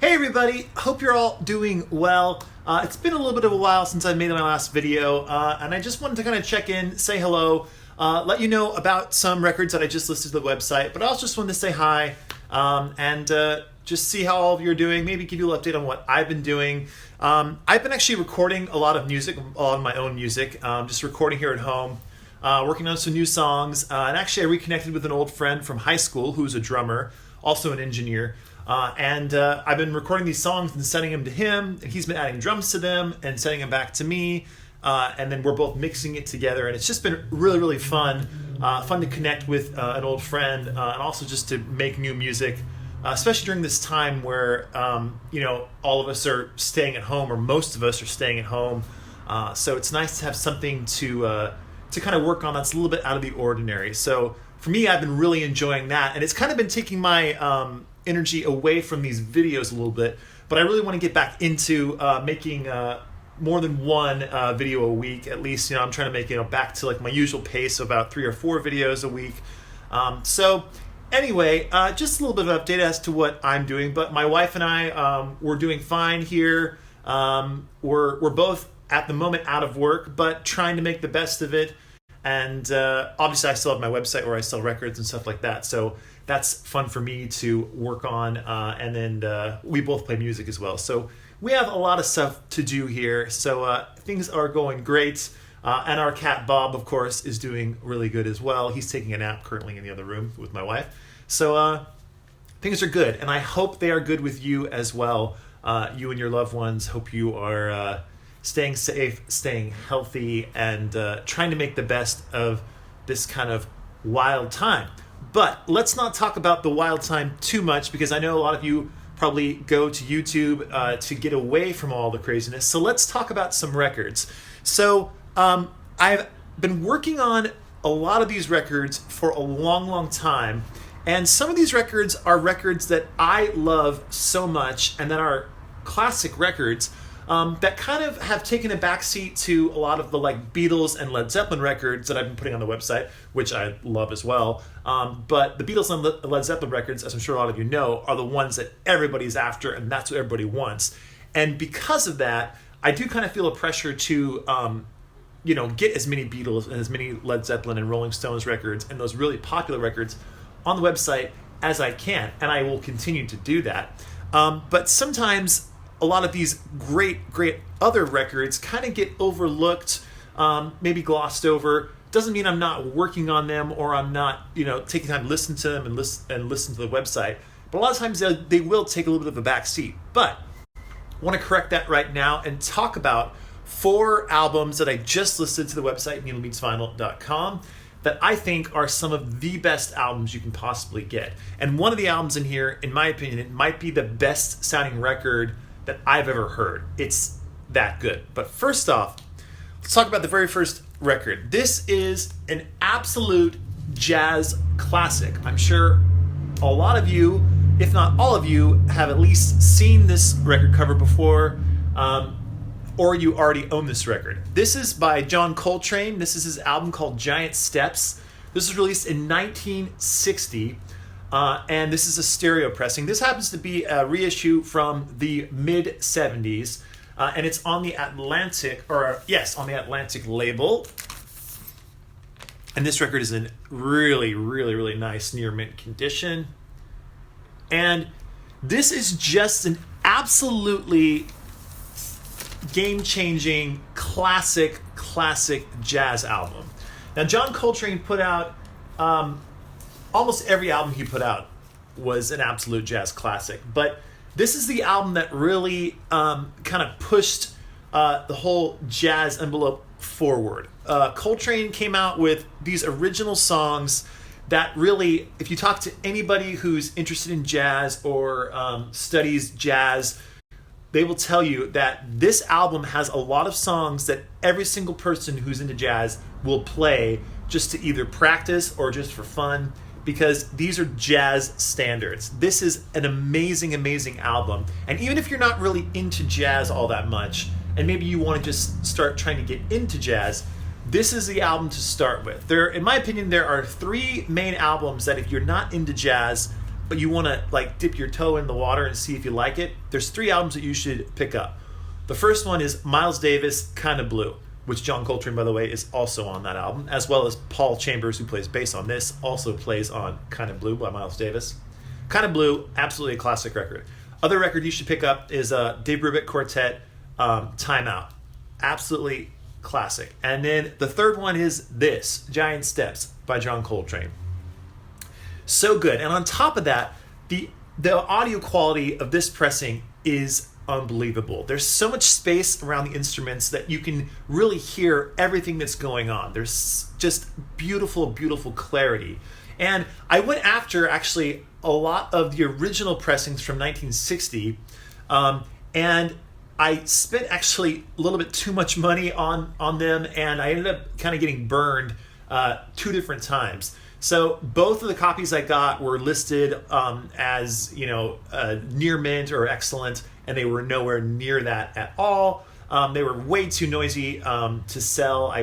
Hey everybody, hope you're all doing well. It's been a little bit of a while since I made my last video, and I just wanted to kind of check in, say hello, let you know about some records that I just listed to the website, but I also just wanted to say hi, and just see how all of you are doing, maybe give you a little update on what I've been doing. I've been actually recording a lot of music, a lot of my own music, just recording here at home, working on some new songs, and actually I reconnected with an old friend from high school who's a drummer, also an engineer. And I've been recording these songs and sending them to him, and he's been adding drums to them and sending them back to me, and then we're both mixing it together, and it's just been really, really fun to connect with an old friend, and also just to make new music, especially during this time where, all of us are staying at home, or most of us are staying at home, so it's nice to have something to kind of work on that's a little bit out of the ordinary. So for me, I've been really enjoying that, and it's kind of been taking my energy away from these videos a little bit, but I really want to get back into making more than one video a week. At least, I'm trying to make it back to like my usual pace of about 3 or 4 videos a week. So anyway, just a little bit of update as to what I'm doing. But my wife and I, we're doing fine here. We're both at the moment out of work, but trying to make the best of it. And obviously I still have my website where I sell records and stuff like that. So that's fun for me to work on. And then we both play music as well. So we have a lot of stuff to do here. So things are going great. And our cat Bob, of course, is doing really good as well. He's taking a nap currently in the other room with my wife. So things are good. And I hope they are good with you as well. You and your loved ones. Hope you are staying safe, staying healthy, and trying to make the best of this kind of wild time. But let's not talk about the wild time too much, because I know a lot of you probably go to YouTube to get away from all the craziness. So let's talk about some records. So I've been working on a lot of these records for a long, long time. And some of these records are records that I love so much and that are classic records. That kind of have taken a backseat to a lot of the like Beatles and Led Zeppelin records that I've been putting on the website, which I love as well. But the Beatles and Led Zeppelin records, as I'm sure a lot of you know, are the ones that everybody's after, and that's what everybody wants. And because of that, I do kind of feel a pressure to, get as many Beatles and as many Led Zeppelin and Rolling Stones records and those really popular records on the website as I can, and I will continue to do that. But sometimes a lot of these great other records kind of get overlooked, maybe glossed over. Doesn't mean I'm not working on them or I'm not, taking time to listen to them and listen to the website. But a lot of times they will take a little bit of a back seat. But I want to correct that right now and talk about 4 albums that I just listed to the website, needlemeetsvinyl.com, that I think are some of the best albums you can possibly get. And one of the albums in here, in my opinion, it might be the best sounding record that I've ever heard. It's that good. But first off, let's talk about the very first record. This is an absolute jazz classic. I'm sure a lot of you, if not all of you, have at least seen this record cover before, or you already own this record. This is by John Coltrane. This is his album called Giant Steps. This was released in 1960. And this is a stereo pressing. This happens to be a reissue from the mid-70s, and it's on the Atlantic label. And this record is in really, really, really nice near mint condition. And this is just an absolutely game-changing, classic jazz album. Now, John Coltrane put out almost every album he put out was an absolute jazz classic, but this is the album that really kind of pushed the whole jazz envelope forward. Coltrane came out with these original songs that really, if you talk to anybody who's interested in jazz or studies jazz, they will tell you that this album has a lot of songs that every single person who's into jazz will play just to either practice or just for fun, because these are jazz standards. This is an amazing album. And even if you're not really into jazz all that much, and maybe you want to just start trying to get into jazz, this is the album to start with. In my opinion, there are 3 main albums that if you're not into jazz, but you want to like dip your toe in the water and see if you like it, there's 3 albums that you should pick up. The first one is Miles Davis, Kinda Blue, which John Coltrane, by the way, is also on that album, as well as Paul Chambers, who plays bass on this, also plays on Kinda Blue by Miles Davis. Kinda Blue, absolutely a classic record. Other record you should pick up is Dave Brubeck Quartet, Time Out. Absolutely classic. And then the third one is this, Giant Steps by John Coltrane. So good. And on top of that, the audio quality of this pressing is unbelievable. There's so much space around the instruments that you can really hear everything that's going on. There's just beautiful, beautiful clarity. And I went after actually a lot of the original pressings from 1960, and I spent actually a little bit too much money on them, and I ended up kind of getting burned 2 different times. So both of the copies I got were listed as, near mint or excellent, and they were nowhere near that at all. They were way too noisy to sell.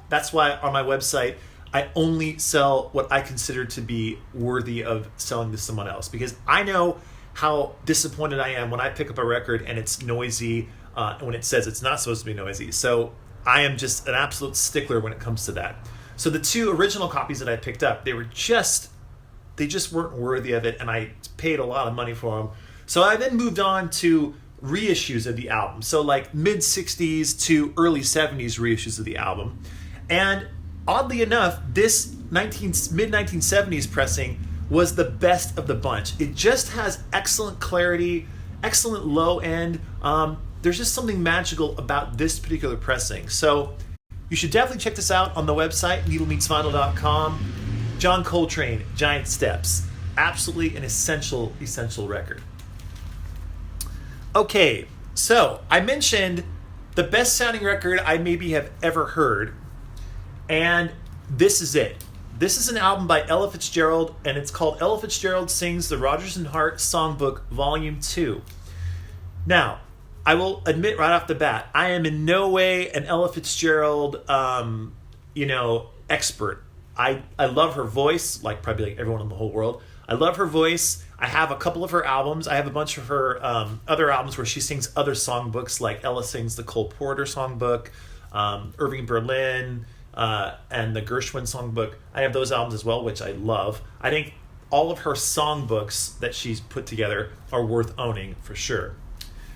That's why on my website I only sell what I consider to be worthy of selling to someone else, because I know how disappointed I am when I pick up a record and it's noisy, when it says it's not supposed to be noisy. So I am just an absolute stickler when it comes to that. So the 2 original copies that I picked up, they just weren't worthy of it, and I paid a lot of money for them. So I then moved on to reissues of the album. So like mid-60s to early 70s reissues of the album. And oddly enough, this mid-1970s pressing was the best of the bunch. It just has excellent clarity, excellent low end. There's just something magical about this particular pressing. So you should definitely check this out on the website, needlemeetsvinyl.com. John Coltrane, Giant Steps. Absolutely an essential record. Okay, so I mentioned the best sounding record I maybe have ever heard, and this is it. This is an album by Ella Fitzgerald, and it's called Ella Fitzgerald Sings the Rodgers and Hart Songbook Volume 2. Now, I will admit right off the bat, I am in no way an Ella Fitzgerald, expert. I love her voice, like probably like everyone in the whole world. I love her voice. I have a couple of her albums. I have a bunch of her other albums where she sings other songbooks, like Ella sings the Cole Porter songbook, Irving Berlin, and the Gershwin songbook. I have those albums as well, which I love. I think all of her songbooks that she's put together are worth owning for sure.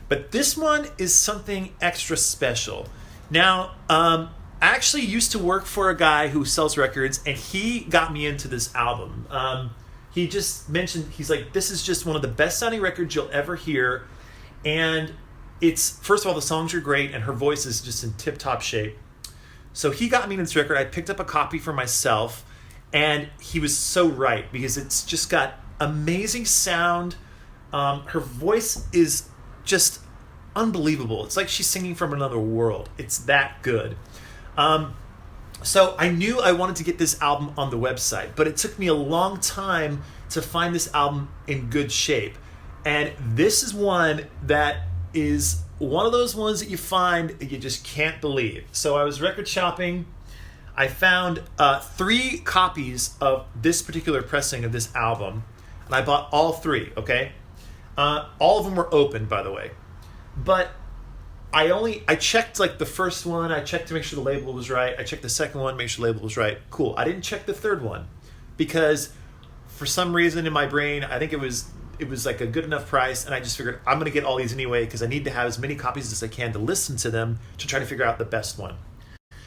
But this one is something extra special. Now, I actually used to work for a guy who sells records, and he got me into this album. He just mentioned, he's like, this is just one of the best sounding records you'll ever hear. And it's, first of all, the songs are great, and her voice is just in tip-top shape. So he got me into this record. I picked up a copy for myself, and he was so right, because it's just got amazing sound. Her voice is just unbelievable. It's like she's singing from another world. It's that good. So I knew I wanted to get this album on the website, but it took me a long time to find this album in good shape. And this is one that is one of those ones that you find that you just can't believe. So I was record shopping. I found 3 copies of this particular pressing of this album, and I bought all 3, okay? All of them were open, by the way. But I checked like the first one, I checked to make sure the label was right. I checked the second one, make sure the label was right. Cool. I didn't check the third one because for some reason in my brain, I think it was like a good enough price, and I just figured I'm going to get all these anyway because I need to have as many copies as I can to listen to them to try to figure out the best one.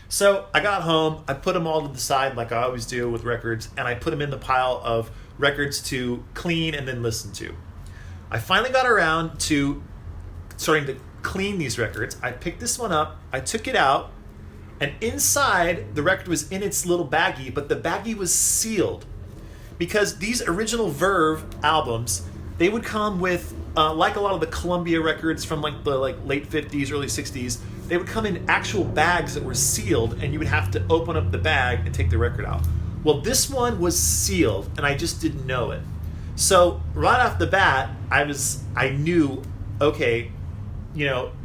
So I got home, I put them all to the side like I always do with records, and I put them in the pile of records to clean and then listen to. I finally got around to starting to clean these records. I picked this one up, I took it out, and inside the record was in its little baggie, but the baggie was sealed because these original Verve albums, they would come with like a lot of the Columbia records from like the late 50s, early 60s, they would come in actual bags that were sealed, and you would have to open up the bag and take the record out. Well, this one was sealed, and I just didn't know it. So right off the bat, I knew, okay,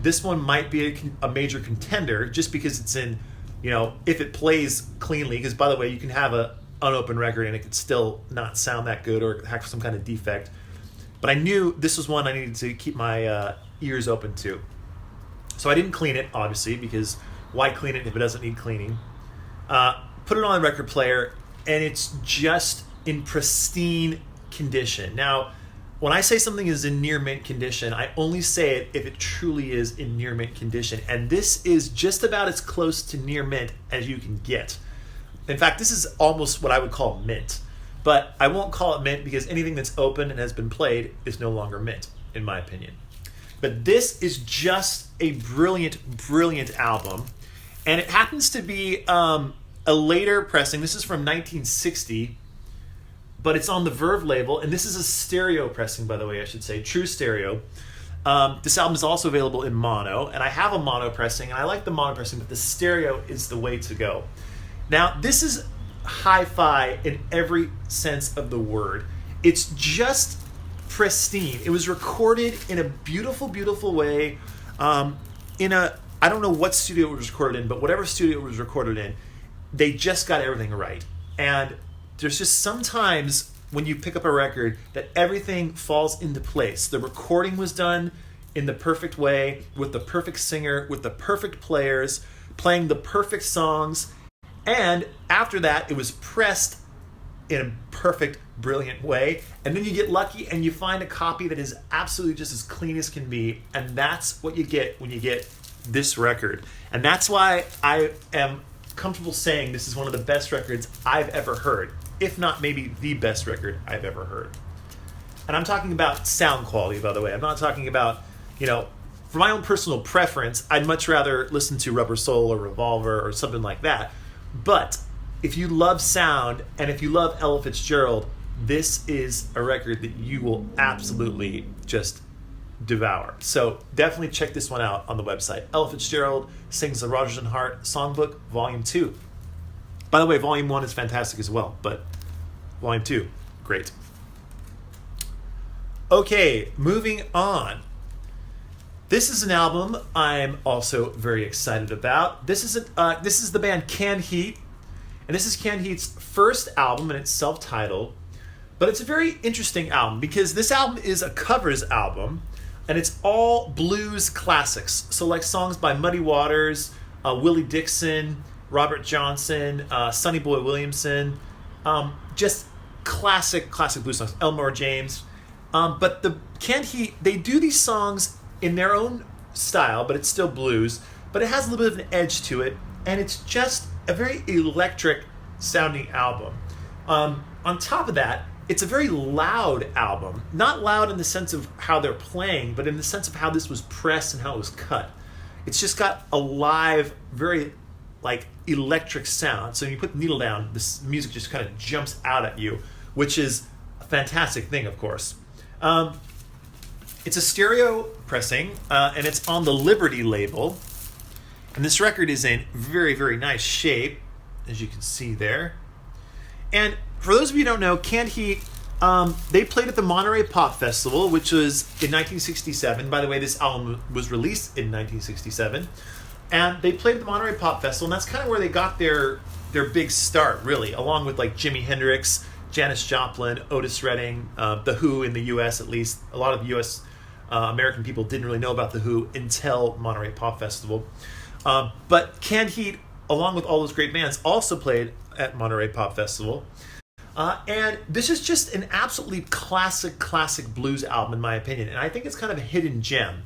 this one might be a major contender just because it's in, if it plays cleanly. Because by the way, you can have a unopened record and it could still not sound that good or have some kind of defect. But I knew this was one I needed to keep my ears open to. So I didn't clean it, obviously, because why clean it if it doesn't need cleaning? Put it on the record player, and it's just in pristine condition. Now, when I say something is in near mint condition, I only say it if it truly is in near mint condition. And this is just about as close to near mint as you can get. In fact, this is almost what I would call mint. But I won't call it mint because anything that's open and has been played is no longer mint, in my opinion. But this is just a brilliant, brilliant album. And it happens to be a later pressing. This is from 1960, but it's on the Verve label. And this is a stereo pressing, by the way, I should say, true stereo. This album is also available in mono. And I have a mono pressing, and I like the mono pressing, but the stereo is the way to go. Now, this is hi-fi in every sense of the word. It's just pristine. It was recorded in a beautiful, beautiful way. I don't know what studio it was recorded in, but whatever studio it was recorded in, they just got everything right. And there's just sometimes when you pick up a record that everything falls into place. The recording was done in the perfect way, with the perfect singer, with the perfect players, playing the perfect songs. And after that, it was pressed in a perfect, brilliant way. And then you get lucky and you find a copy that is absolutely just as clean as can be. And that's what you get when you get this record. And that's why I am comfortable saying this is one of the best records I've ever heard, if not maybe the best record I've ever heard. And I'm talking about sound quality, by the way. I'm not talking about, for my own personal preference, I'd much rather listen to Rubber Soul or Revolver or something like that. But if you love sound and if you love Ella Fitzgerald, this is a record that you will absolutely just devour. So definitely check this one out on the website. Ella Fitzgerald sings the Rodgers and Hart Songbook, Volume 2. By the way, Volume 1 is fantastic as well, but Volume 2, great. Okay, moving on. This is an album I'm also very excited about. This is the band Canned Heat, and this is Canned Heat's first album, and it's self-titled. But it's a very interesting album because this album is a covers album, and it's all blues classics. So like songs by Muddy Waters, Willie Dixon, Robert Johnson, Sonny Boy Williamson, just classic blues songs. Elmore James. But the Canned Heat, they do these songs in their own style, but it's still blues, but it has a little bit of an edge to it, and it's just a very electric sounding album. On top of that, it's a very loud album. Not loud in the sense of how they're playing, but in the sense of how this was pressed and how it was cut. It's just got a live, very electric sound. So when you put the needle down, this music just kind of jumps out at you, which is a fantastic thing, of course. It's a stereo pressing, and it's on the Liberty label. And this record is in very, very nice shape, as you can see there. And for those of you who don't know, Canned Heat, they played at the Monterey Pop Festival, which was in 1967. By the way, this album was released in 1967. And they played at the Monterey Pop Festival, and that's kind of where they got their big start, really, along with Jimi Hendrix, Janis Joplin, Otis Redding, The Who in the U.S. at least. A lot of U.S. American people didn't really know about The Who until Monterey Pop Festival. But Canned Heat, along with all those great bands, also played at Monterey Pop Festival. And this is just an absolutely classic blues album, in my opinion. And I think it's kind of a hidden gem.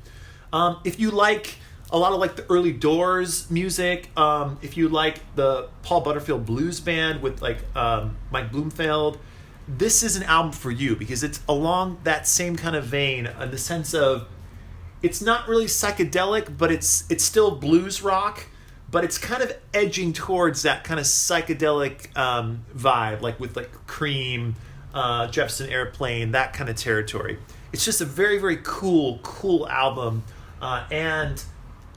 If you like a lot of the early Doors music, if you like the Paul Butterfield Blues Band with Mike Bloomfield, this is an album for you because it's along that same kind of vein in the sense of it's not really psychedelic, but it's still blues rock, but it's kind of edging towards that kind of psychedelic vibe, with Cream, Jefferson Airplane, that kind of territory. It's just a very, very cool album, and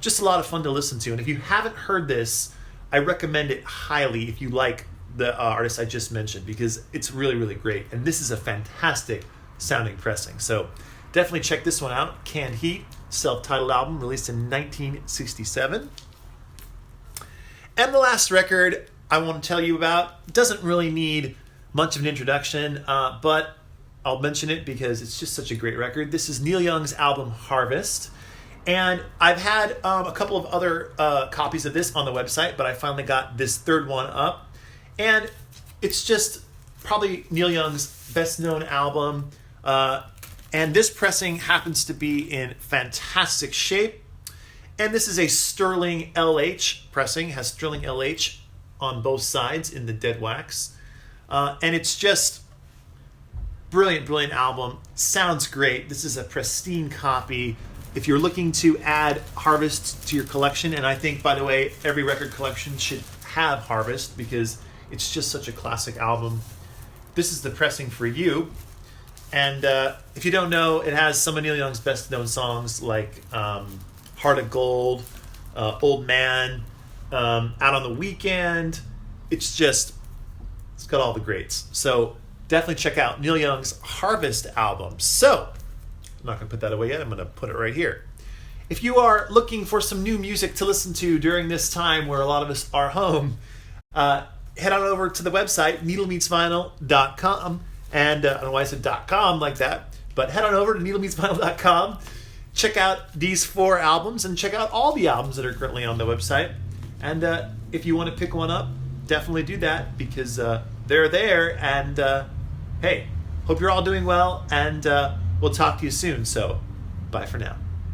just a lot of fun to listen to. And if you haven't heard this, I recommend it highly if you like the artist I just mentioned, because it's really, really great. And this is a fantastic sounding pressing. So definitely check this one out. Canned Heat, self-titled album, released in 1967. And the last record I want to tell you about doesn't really need much of an introduction, but I'll mention it because it's just such a great record. This is Neil Young's album Harvest. And I've had a couple of other copies of this on the website, but I finally got this third one up. And it's just probably Neil Young's best known album. And this pressing happens to be in fantastic shape. And this is a sterling LH pressing, has sterling LH on both sides in the dead wax. And it's just brilliant, brilliant album. Sounds great. This is a pristine copy. If you're looking to add Harvest to your collection, and I think, by the way, every record collection should have Harvest because it's just such a classic album, this is the pressing for you. And if you don't know, it has some of Neil Young's best known songs like Heart of Gold, Old Man, Out on the Weekend. It's got all the greats. So definitely check out Neil Young's Harvest album. So I'm not going to put that away yet. I'm going to put it right here. If you are looking for some new music to listen to during this time where a lot of us are home, head on over to the website, needlemeetsvinyl.com. And I don't know why I said .com like that, but head on over to needlemeetsvinyl.com. Check out these 4 albums and check out all the albums that are currently on the website. And if you want to pick one up, definitely do that because they're there. And hey, hope you're all doing well, and we'll talk to you soon. So bye for now.